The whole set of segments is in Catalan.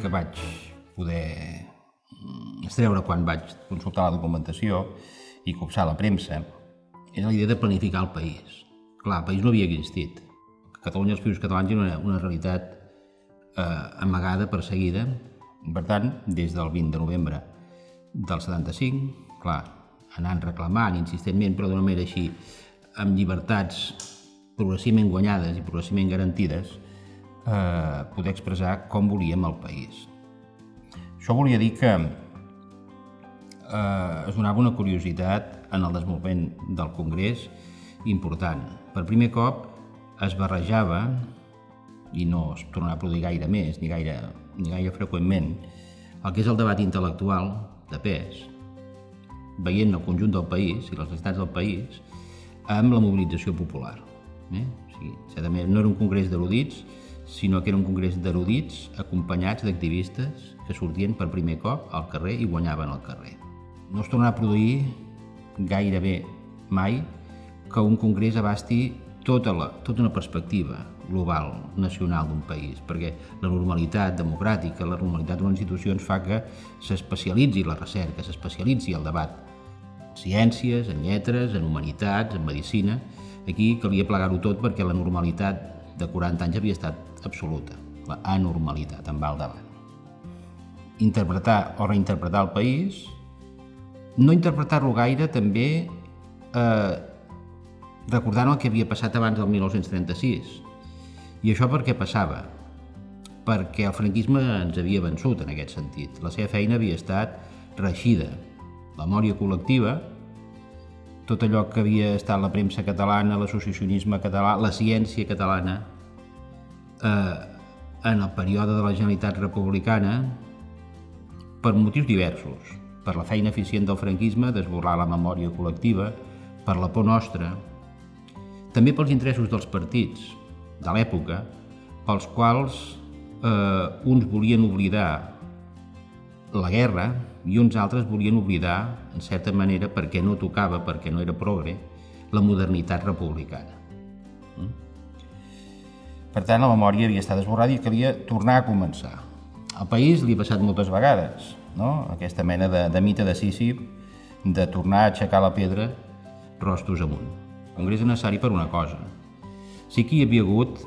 que vaig poder extreure quan vaig consultar la documentació i copsar la premsa és la idea de planificar el país. Clar, el país no havia existit. A Catalunya els Països Catalans eren una realitat amagada, perseguida. Per tant, des del 20 de novembre del 75, clar, anant reclamant insistentment, però d'una manera així, amb llibertats progressivament guanyades i progressivament garantides, poder expressar com volíem el país. Això volia dir que es donava una curiositat en el desenvolupament del Congrés important. Per primer cop es barrejava, i no es tornarà a produir gaire més, ni gaire freqüentment, el que és el debat intel·lectual de pes, veient el conjunt del país i les necessitats del país amb la mobilització popular. O sigui, certament no era un congrés d'erudits, sinó que era un congrés d'erudits acompanyats d'activistes que sortien per primer cop al carrer i guanyaven al carrer. No es tornarà a produir gairebé mai que un congrés abasti tota una perspectiva global, nacional d'un país, perquè la normalitat democràtica, la normalitat de les institucions fa que s'especialitzi la recerca, s'especialitzi el debat en ciències, en lletres, en humanitats, en medicina. Aquí calia plegar-ho tot perquè la normalitat de 40 anys havia estat absoluta, la anormalitat en va al davant. Interpretar o reinterpretar el país, no interpretar-lo gaire també recordant el que havia passat abans del 1936. I això per què passava? Perquè el franquisme ens havia vençut en aquest sentit. La seva feina havia estat reeixida. La memòria col·lectiva, tot allò que havia estat la premsa catalana, l'associacionisme català, la ciència catalana, en el període de la Generalitat republicana, per motius diversos, per la feina eficient del franquisme d'esborrar la memòria col·lectiva, per la por nostra, també pels interessos dels partits de l'època, pels quals uns volien oblidar la guerra i uns altres volien oblidar, en certa manera, perquè no tocava, perquè no era progre, la modernitat republicana. Per tant, la memòria havia estat esborrada i calia tornar a començar. Al país li ha passat moltes vegades, no? Aquesta mena de mite de Sísif de tornar a aixecar la pedra rostos amunt. El Congrés és necessari per una cosa. Sí que hi havia hagut,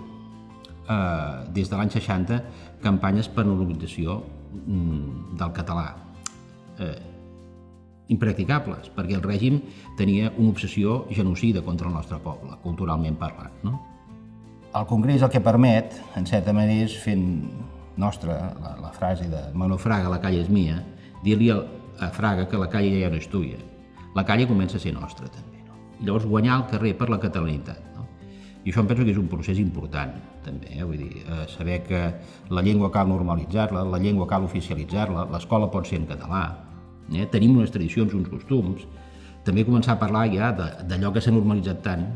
des de l'any 60, campanyes per normalització del català, impracticables, perquè el règim tenia una obsessió genocida contra el nostre poble, culturalment parlant, no? El Congrés el que permet, en certa manera, és fent nostra la frase de Manuel Fraga, la calle és mia, dir-li a Fraga que la calle ja no és tuya. La calle comença a ser nostra, també, no? I llavors guanyar el carrer per la catalanitat, no? I això em penso que és un procés important, també, vull dir, saber que la llengua cal normalitzar-la, la llengua cal oficialitzar-la, l'escola pot ser en català, tenim unes tradicions, uns costums, també començar a parlar ja d'allò que s'ha normalitzat tant.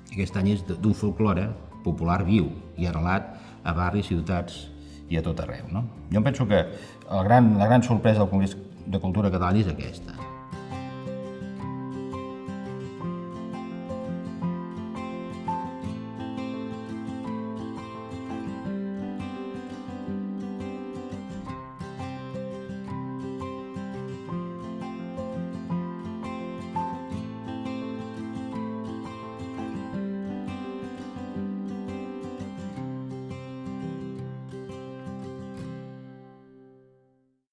Aquest any és d'un folklore popular viu i arrelat a barris, ciutats i a tot arreu, no? Jo em penso que la gran sorpresa del Congrés de Cultura Catalana és aquesta,